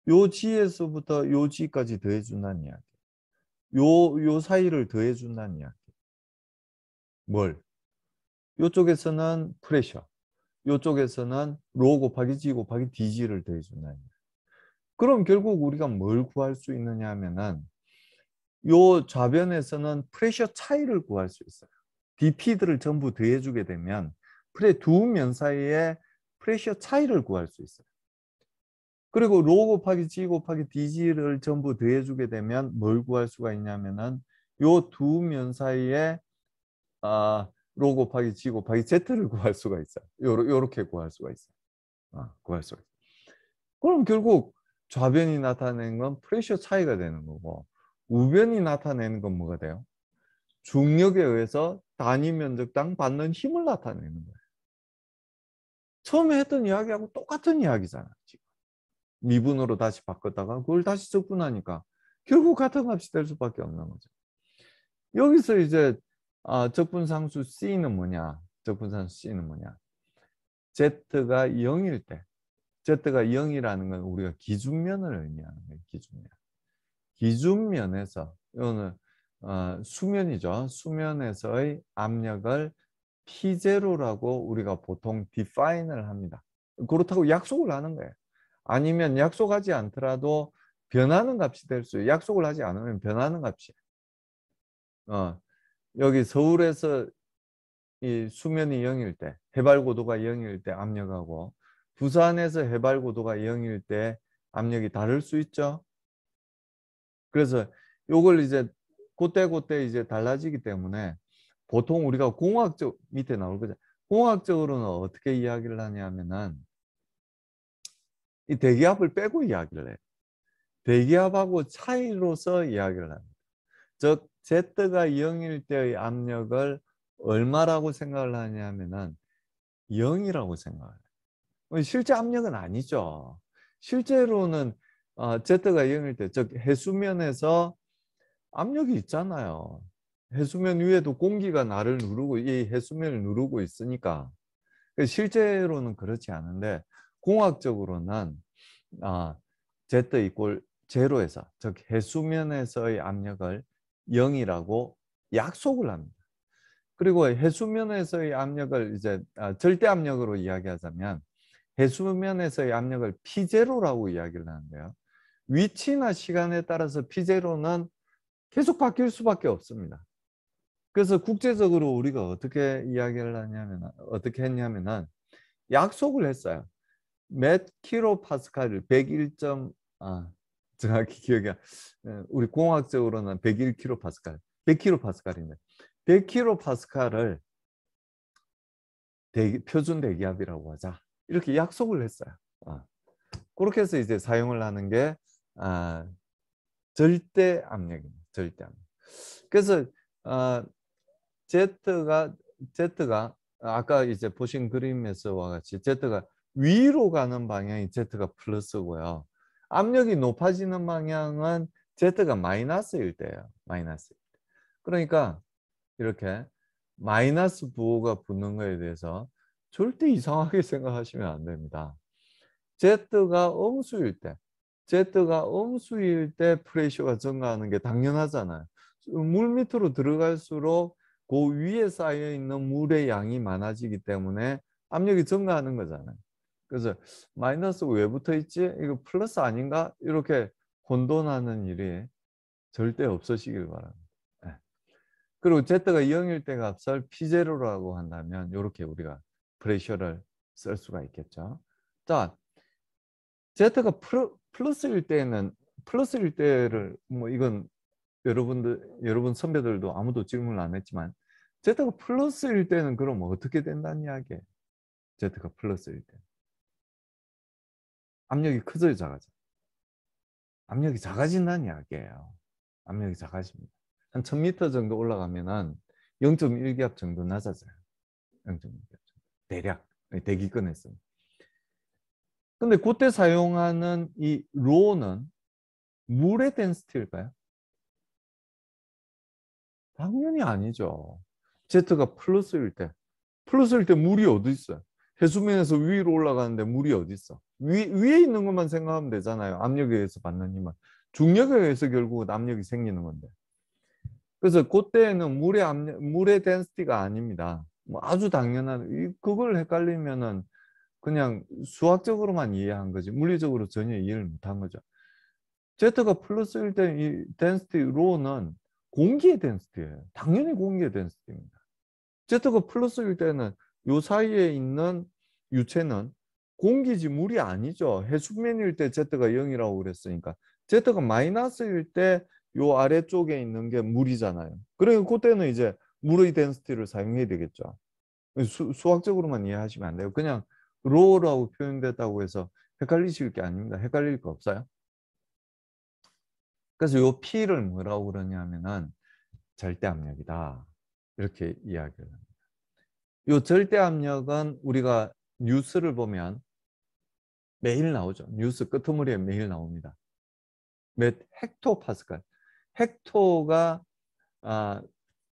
요 g에서부터 요 g까지 더해준다는 이야기. 요 사이를 더해준다는 이야기. 뭘? 요쪽에서는 프레셔. 요쪽에서는 로 곱하기 g 곱하기 dg를 더해준다는 이야기. 그럼 결국 우리가 뭘 구할 수 있느냐 하면은 요 좌변에서는 프레셔 차이를 구할 수 있어요. dp들을 전부 더해주게 되면 두 면 사이에 프레셔 차이를 구할 수 있어요. 그리고 로 곱하기 g 곱하기 dg를 전부 더해주게 되면 뭘 구할 수가 있냐면은 요 두 면 사이에 로 곱하기 g 곱하기 z를 구할 수가 있어요. 요렇게 구할 수가 있어요. 구할 수가 있어요. 그럼 결국 좌변이 나타내는 건 프레셔 차이가 되는 거고 우변이 나타내는 건 뭐가 돼요? 중력에 의해서 단위 면적당 받는 힘을 나타내는 거예요. 처음에 했던 이야기하고 똑같은 이야기잖아. 지금. 미분으로 다시 바꿨다가 그걸 다시 적분하니까 결국 같은 값이 될 수밖에 없는 거죠. 여기서 이제 적분상수 C는 뭐냐? 적분상수 C는 뭐냐? Z가 0일 때 Z가 0이라는 건 우리가 기준면을 의미하는 거예요. 기준면. 기준면에서 이거는 수면이죠. 수면에서의 압력을 P0라고 우리가 보통 define을 합니다. 그렇다고 약속을 하는 거예요. 아니면 약속하지 않더라도 변하는 값이 될 수 있어요. 약속을 하지 않으면 변하는 값이에요. 여기 서울에서 이 수면이 0일 때, 해발 고도가 0일 때 압력하고 부산에서 해발 고도가 0일 때 압력이 다를 수 있죠. 그래서 요걸 이제 그때 이제 달라지기 때문에 보통 우리가 공학적 밑에 나올 거죠. 공학적으로는 어떻게 이야기를 하냐면은 이 대기압을 빼고 이야기를 해요. 대기압하고 차이로서 이야기를 합니다. 즉 Z가 0일 때의 압력을 얼마라고 생각을 하냐면은 0이라고 생각을 해요. 실제 압력은 아니죠. 실제로는 Z가 0일 때, 즉 해수면에서 압력이 있잖아요. 해수면 위에도 공기가 나를 누르고 이 해수면을 누르고 있으니까 실제로는 그렇지 않은데 공학적으로는 Z 이꼴 제로에서 즉 해수면에서의 압력을 0이라고 약속을 합니다. 그리고 해수면에서의 압력을 이제 절대 압력으로 이야기하자면 해수면에서의 압력을 P0라고 이야기를 하는데요. 위치나 시간에 따라서 P0는 계속 바뀔 수밖에 없습니다. 그래서 국제적으로 우리가 어떻게 이야기를 하냐면 어떻게 했냐면은 약속을 했어요. 몇 킬로 파스칼을 101. 정확히 기억이 우리 공학적으로는 101 킬로 파스칼, 100 킬로 파스칼인데 100 킬로 파스칼을 표준 대기압이라고 하자. 이렇게 약속을 했어요. 그렇게 해서 이제 사용을 하는 게 절대 압력입니다. 절대 압력. 그래서 Z가 아까 이제 보신 그림에서와 같이 Z가 위로 가는 방향이 Z가 플러스고요. 압력이 높아지는 방향은 Z가 마이너스일 때예요. 마이너스. 그러니까 이렇게 마이너스 부호가 붙는 거에 대해서 절대 이상하게 생각하시면 안 됩니다. Z가 음수일 때 프레셔가 증가하는 게 당연하잖아요. 물 밑으로 들어갈수록 그 위에 쌓여 있는 물의 양이 많아지기 때문에 압력이 증가하는 거잖아요. 그래서 마이너스 왜 붙어 있지? 이거 플러스 아닌가? 이렇게 혼돈하는 일이 절대 없으시길 바랍니다. 네. 그리고 Z가 0일 때 값을 P0라고 한다면 이렇게 우리가 프레셔를 쓸 수가 있겠죠. 자, Z가 플러스일 때를 뭐 이건 여러분 선배들도 아무도 질문을 안 했지만 Z가 플러스일 때는 그럼 어떻게 된다는 이야기예요? Z가 플러스일 때 압력이 커져요, 작아져? 압력이 작아진다는 이야기예요. 압력이 작아집니다. 한 1000m 정도 올라가면은 0.1기압 정도 낮아져요. 0.1기압 정도. 대략 대기권에서. 근데 그때 사용하는 이 로는 물의 덴시티일까요? 당연히 아니죠. Z가 플러스일 때 물이 어디 있어요? 해수면에서 위로 올라가는데 물이 어디 있어? 위에 있는 것만 생각하면 되잖아요. 압력에 의해서 받는 힘은. 중력에 의해서 결국은 압력이 생기는 건데. 그래서 그때는 물의 덴시티가 아닙니다. 뭐 아주 당연한, 그걸 헷갈리면은 그냥 수학적으로만 이해한 거지, 물리적으로 전혀 이해를 못한 거죠. Z가 플러스일 때 이 덴시티 로는 공기의 덴시티예요. 당연히 공기의 덴시티입니다. Z가 플러스일 때는 요 사이에 있는 유체는 공기지 물이 아니죠. 해수면일 때 Z가 0이라고 그랬으니까. Z가 마이너스일 때 요 아래쪽에 있는 게 물이잖아요. 그러니까 그때는 이제 물의 덴시티를 사용해야 되겠죠. 수학적으로만 이해하시면 안 돼요. 그냥 로우라고 표현됐다고 해서 헷갈리실 게 아닙니다. 헷갈릴 거 없어요. 그래서 요 P를 뭐라고 그러냐면은 절대압력이다. 이렇게 이야기를 합니다. 요 절대압력은 우리가 뉴스를 보면 매일 나오죠. 뉴스 끄트머리에 매일 나옵니다. 몇 헥토파스칼. 헥토가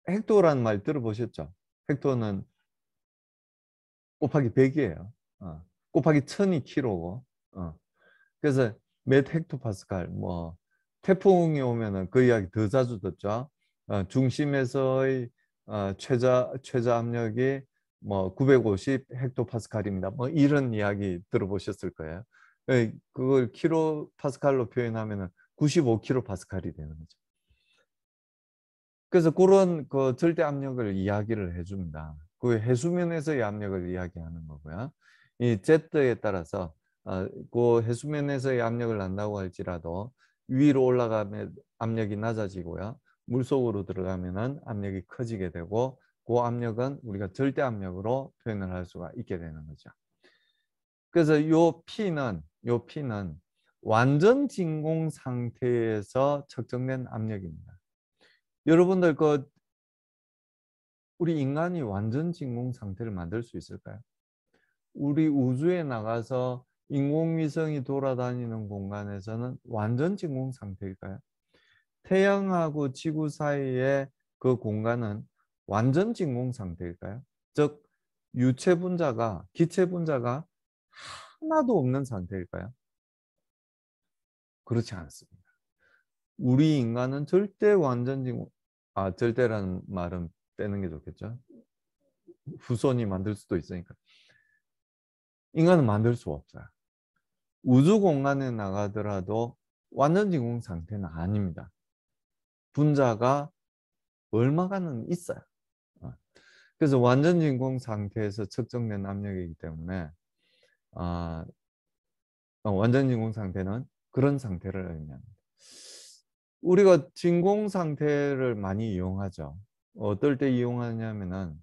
헥토라는 말 들어보셨죠? 헥토는 곱하기 100이에요. 곱하기 1000이 킬로고. 그래서 몇 헥토파스칼. 뭐 태풍이 오면은 그 이야기 더 자주 듣죠. 중심에서의 최저 압력이 뭐 950 헥토파스칼입니다. 뭐 이런 이야기 들어보셨을 거예요. 그걸 킬로파스칼로 표현하면은 95 킬로파스칼이 되는 거죠. 그래서 그런 그 절대 압력을 이야기를 해줍니다. 그 해수면에서의 압력을 이야기하는 거고요. 이 Z에 따라서 그 해수면에서의 압력을 난다고 할지라도 위로 올라가면 압력이 낮아지고요. 물속으로 들어가면은 압력이 커지게 되고 그 압력은 우리가 절대 압력으로 표현을 할 수가 있게 되는 거죠. 그래서 요 P는 완전 진공 상태에서 측정된 압력입니다. 여러분들 우리 인간이 완전 진공 상태를 만들 수 있을까요? 우리 우주에 나가서 인공위성이 돌아다니는 공간에서는 완전 진공 상태일까요? 태양하고 지구 사이의 그 공간은 완전 진공 상태일까요? 즉 유체 분자가 기체 분자가 하나도 없는 상태일까요? 그렇지 않습니다. 우리 인간은 절대 완전 진공, 절대라는 말은 빼는 게 좋겠죠. 후손이 만들 수도 있으니까. 인간은 만들 수 없어요. 우주 공간에 나가더라도 완전 진공 상태는 아닙니다. 분자가 얼마간은 있어요. 그래서 완전 진공 상태에서 측정된 압력이기 때문에 완전 진공 상태는 그런 상태를 의미합니다. 우리가 진공 상태를 많이 이용하죠. 어떨 때 이용하냐면은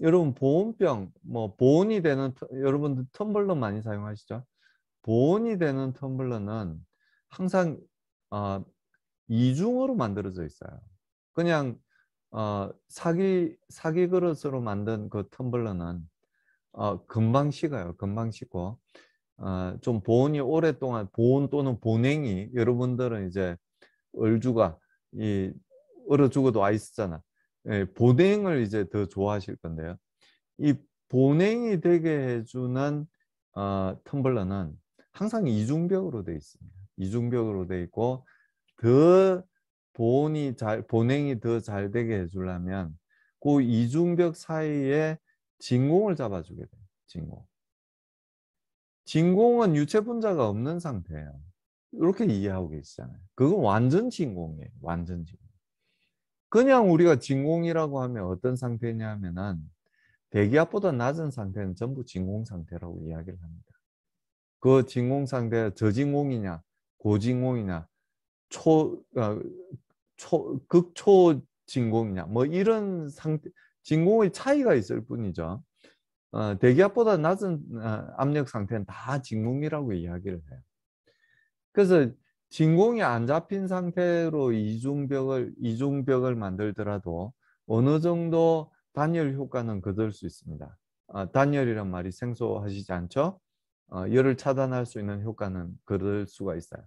여러분 보온병, 보온이 되는 여러분들 텀블러 많이 사용하시죠? 보온이 되는 텀블러는 항상 이중으로 만들어져 있어요. 그냥 사기 그릇으로 만든 그 텀블러는 금방 식어요. 금방 식고 좀 보온이 오랫동안 보온 또는 보냉이 여러분들은 이제 얼죽아 이 얼어 죽어도 아이스잖아. 예, 보냉을 이제 더 좋아하실 건데요. 이 보냉이 되게 해주는 텀블러는 항상 이중벽으로 되어 있습니다. 이중벽으로 되어 있고 더 보냉이 더 잘 되게 해주려면 그 이중벽 사이에 진공을 잡아주게 돼요. 진공. 진공은 유체 분자가 없는 상태예요. 이렇게 이해하고 계시잖아요. 그건 완전 진공이에요. 완전 진공. 그냥 우리가 진공이라고 하면 어떤 상태냐 하면은 대기압보다 낮은 상태는 전부 진공 상태라고 이야기를 합니다. 그 진공 상태가 저진공이냐, 고진공이냐, 극초 진공이냐, 이런 상태, 진공의 차이가 있을 뿐이죠. 대기압보다 낮은 압력 상태는 다 진공이라고 이야기를 해요. 그래서 진공이 안 잡힌 상태로 이중벽을 만들더라도 어느 정도 단열 효과는 거둘 수 있습니다. 단열이란 말이 생소하시지 않죠? 열을 차단할 수 있는 효과는 거둘 수가 있어요.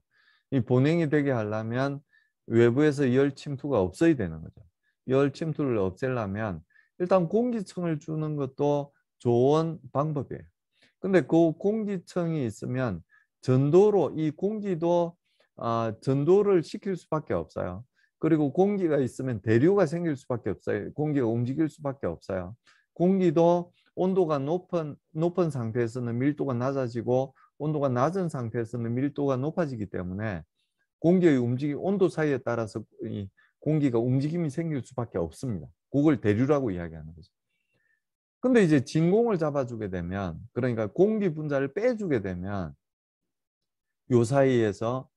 이 보냉이 되게 하려면 외부에서 열 침투가 없어야 되는 거죠. 열 침투를 없애려면 일단 공기층을 주는 것도 좋은 방법이에요. 근데 그 공기층이 있으면 전도로 이 공기도 전도를 시킬 수밖에 없어요. 그리고 공기가 있으면 대류가 생길 수밖에 없어요. 공기가 움직일 수밖에 없어요. 공기도 온도가 높은 상태에서는 밀도가 낮아지고 온도가 낮은 상태에서는 밀도가 높아지기 때문에 공기의 온도 사이에 따라서 이 공기가 움직임이 생길 수밖에 없습니다. 그걸 대류라고 이야기하는 거죠. 근데 이제 진공을 잡아주게 되면, 그러니까 공기 분자를 빼주게 되면 요 사이에서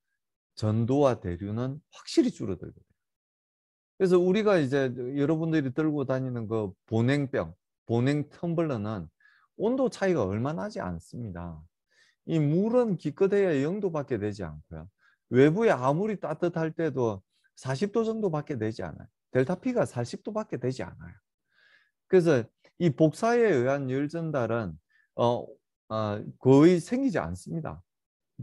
전도와 대류는 확실히 줄어들게 돼요. 그래서 우리가 이제 여러분들이 들고 다니는 그 보냉 텀블러는 온도 차이가 얼마 나지 않습니다. 이 물은 기껏해야 0도밖에 되지 않고요. 외부에 아무리 따뜻할 때도 40도 정도밖에 되지 않아요. 델타 P가 40도밖에 되지 않아요. 그래서 이 복사에 의한 열 전달은 거의 생기지 않습니다.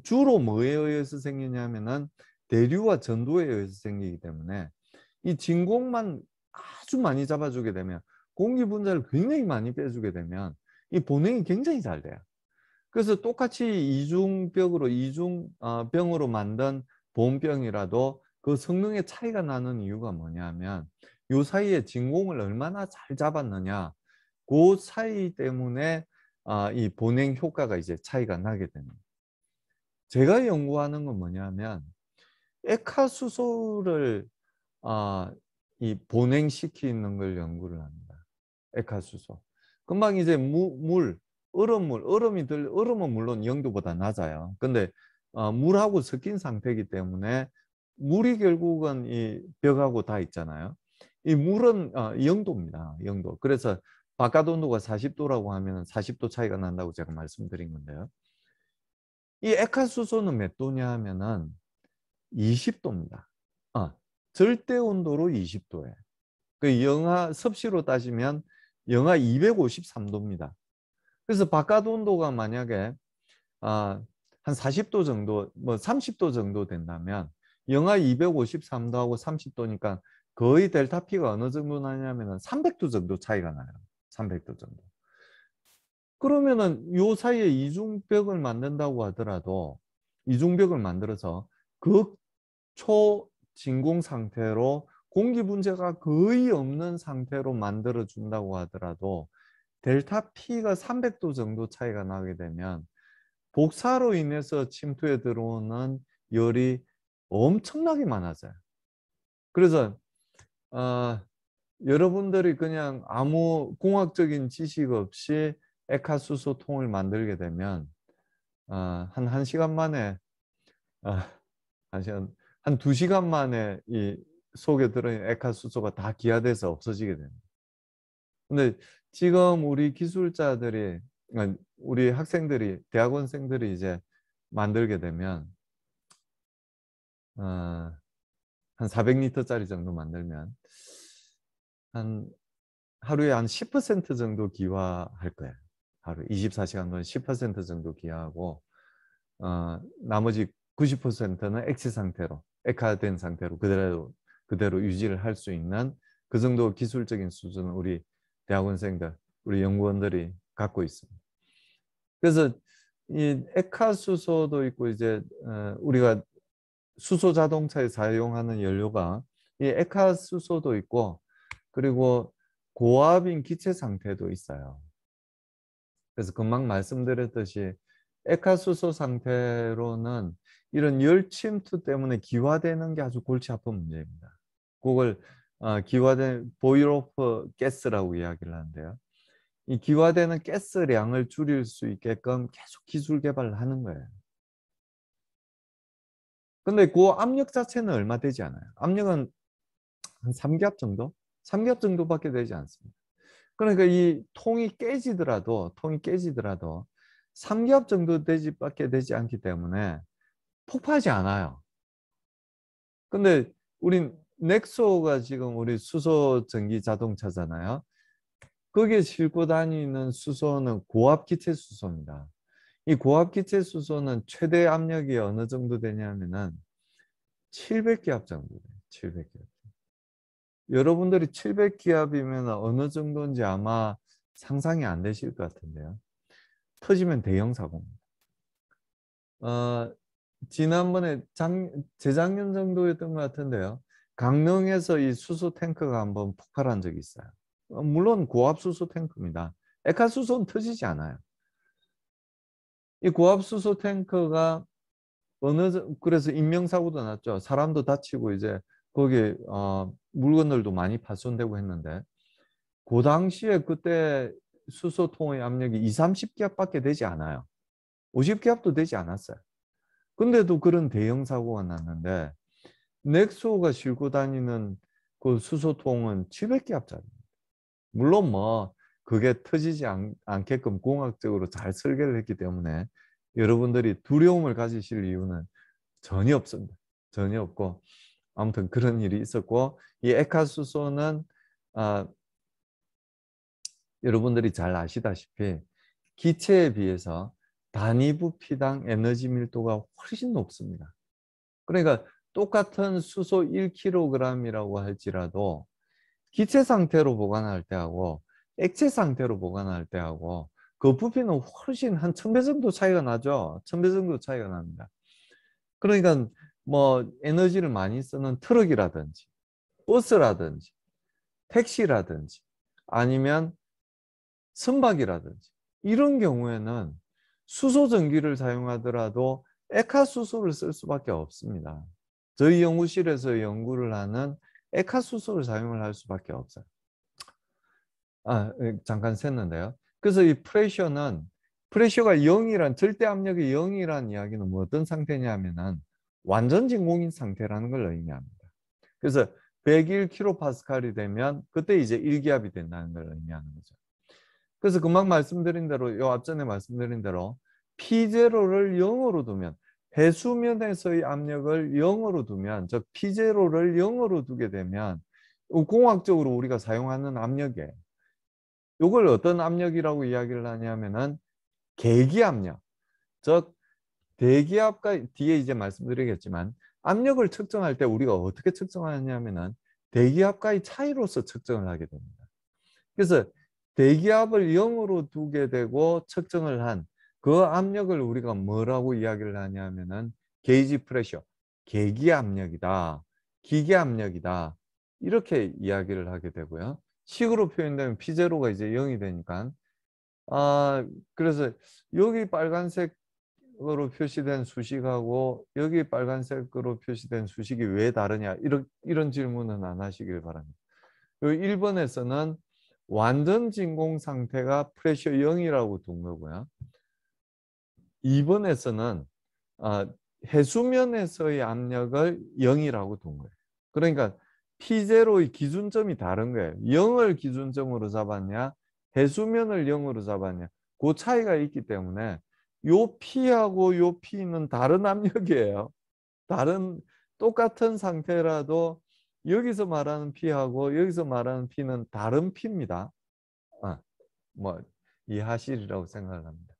주로 뭐에 의해서 생기냐면은 대류와 전도에 의해서 생기기 때문에 이 진공만 아주 많이 잡아주게 되면 공기 분자를 굉장히 많이 빼주게 되면 이 보냉이 굉장히 잘 돼요. 그래서 똑같이 이중병으로 만든 보온병이라도 그 성능의 차이가 나는 이유가 뭐냐면 요 사이에 진공을 얼마나 잘 잡았느냐 그 차이 때문에 이 보냉 효과가 이제 차이가 나게 됩니다. 제가 연구하는 건 뭐냐면 액화수소를 이 보냉시키는 걸 연구를 합니다. 액화수소. 금방 이제 얼음은 물론 0도보다 낮아요. 근데 물하고 섞인 상태이기 때문에 물이 결국은 이 벽하고 다 있잖아요. 이 물은 0도입니다. 0도. 그래서 바깥 온도가 40도라고 하면 40도 차이가 난다고 제가 말씀드린 건데요. 이 액화수소는 몇 도냐 하면은 20도입니다. 절대 온도로 20도예요. 그 영하 섭씨로 따지면 영하 253도입니다. 그래서 바깥 온도가 만약에 한 40도 정도, 뭐 30도 정도 된다면 영하 253도하고 30도니까 거의 델타 P가 어느 정도 나냐면은 300도 정도 차이가 나요. 300도 정도. 그러면은 요 사이에 이중벽을 만든다고 하더라도 이중벽을 만들어서 극초 진공 상태로 공기 분자가 거의 없는 상태로 만들어 준다고 하더라도 델타 P가 300도 정도 차이가 나게 되면 복사로 인해서 침투에 들어오는 열이 엄청나게 많아져요. 그래서 여러분들이 그냥 아무 공학적인 지식 없이 액화수소통을 만들게 되면 한 1시간 만에 한 2시간 만에 이 속에 들어있는 액화수소가 다 기화돼서 없어지게 됩니다. 근데 지금 우리 기술자들이 우리 학생들이 대학원생들이 이제 만들게 되면 한 400리터짜리 정도 만들면 한 하루에 한 10% 정도 기화할 거예요. 하루 24시간 동안 10% 정도 기화하고 나머지 90%는 액체 상태로 액화된 상태로 그대로 유지를 할 수 있는 그 정도 기술적인 수준을 우리 대학원생들, 우리 연구원들이 갖고 있습니다. 그래서 이 액화수소도 있고 이제 우리가 수소 자동차에 사용하는 연료가 이 액화수소도 있고 그리고 고압인 기체 상태도 있어요. 그래서 금방 말씀드렸듯이 액화수소 상태로는 이런 열 침투 때문에 기화되는 게 아주 골치 아픈 문제입니다. 그걸 기화된 보일오프 가스라고 이야기를 하는데요. 이 기화되는 가스량을 줄일 수 있게끔 계속 기술 개발을 하는 거예요. 근데 그 압력 자체는 얼마 되지 않아요. 압력은 한 3기압 정도? 3기압 정도밖에 되지 않습니다. 그러니까 이 통이 깨지더라도 3기압 정도 밖에 되지 않기 때문에 폭파하지 않아요. 근데 우린 넥소가 지금 우리 수소 전기 자동차잖아요. 거기에 싣고 다니는 수소는 고압 기체 수소입니다. 이 고압 기체 수소는 최대 압력이 어느 정도 되냐면은 700기압 정도 돼요. 700기압. 여러분들이 700기압이면 어느 정도인지 아마 상상이 안 되실 것 같은데요. 터지면 대형 사고입니다. 지난번에 재작년 정도였던 것 같은데요. 강릉에서 이 수소 탱크가 한번 폭발한 적이 있어요. 물론 고압 수소 탱크입니다. 액화 수소는 터지지 않아요. 이 고압 수소 탱크가 그래서 인명사고도 났죠. 사람도 다치고 이제 거기 물건들도 많이 파손되고 했는데 그 당시에 그때 수소통의 압력이 2, 30기압밖에 되지 않아요. 50기압도 되지 않았어요. 근데도 그런 대형 사고가 났는데 넥소가 싣고 다니는 그 수소통은 700기압짜리. 물론 뭐 그게 터지지 않게끔 공학적으로 잘 설계를 했기 때문에 여러분들이 두려움을 가지실 이유는 전혀 없습니다. 전혀 없고 아무튼 그런 일이 있었고 이 액화수소는 여러분들이 잘 아시다시피 기체에 비해서 단위 부피당 에너지 밀도가 훨씬 높습니다. 그러니까 똑같은 수소 1kg이라고 할지라도 기체 상태로 보관할 때하고 액체 상태로 보관할 때하고 그 부피는 훨씬 한 1000배 정도 차이가 나죠. 1000배 정도 차이가 납니다. 그러니까 뭐 에너지를 많이 쓰는 트럭이라든지 버스라든지 택시라든지 아니면 선박이라든지 이런 경우에는 수소 전기를 사용하더라도 액화수소를 쓸 수밖에 없습니다. 저희 연구실에서 연구를 하는 액화수소를 사용을 할 수밖에 없어요. 잠깐 샜는데요. 그래서 이 프레셔가 0이란 절대 압력이 0이란 이야기는 뭐 어떤 상태냐면은 완전 진공인 상태라는 걸 의미합니다. 그래서 101kPa이 되면 그때 이제 1기압이 된다는 걸 의미하는 거죠. 그래서 금방 말씀드린 대로, 요 앞전에 말씀드린 대로 P0를 0으로 두면, 해수면에서의 압력을 0으로 두면, 즉 P0를 0으로 두게 되면 공학적으로 우리가 사용하는 압력이에요. 이걸 어떤 압력이라고 이야기를 하냐면은 계기압력, 즉 대기압과, 뒤에 이제 말씀드리겠지만, 압력을 측정할 때 우리가 어떻게 측정하냐면은 대기압과의 차이로서 측정을 하게 됩니다. 그래서 대기압을 0으로 두게 되고 측정을 한 그 압력을 우리가 뭐라고 이야기를 하냐면은 게이지 프레셔, 계기압력이다, 기계압력이다, 이렇게 이야기를 하게 되고요. 식으로 표현되면 P0가 이제 0이 되니까, 그래서 여기 빨간색으로 표시된 수식하고 여기 빨간색으로 표시된 수식이 왜 다르냐, 이런 질문은 안 하시길 바랍니다. 1번에서는 완전 진공 상태가 프레셔 0이라고 둔 거고요. 2번에서는 해수면에서의 압력을 0이라고 둔 거예요. 그러니까 P0의 기준점이 다른 거예요. 0을 기준점으로 잡았냐, 해수면을 0으로 잡았냐, 그 차이가 있기 때문에 요 P하고 요 P는 다른 압력이에요. 똑같은 상태라도 여기서 말하는 P하고 여기서 말하는 P는 다른 P입니다. 뭐 이해하시리라고 생각을 합니다.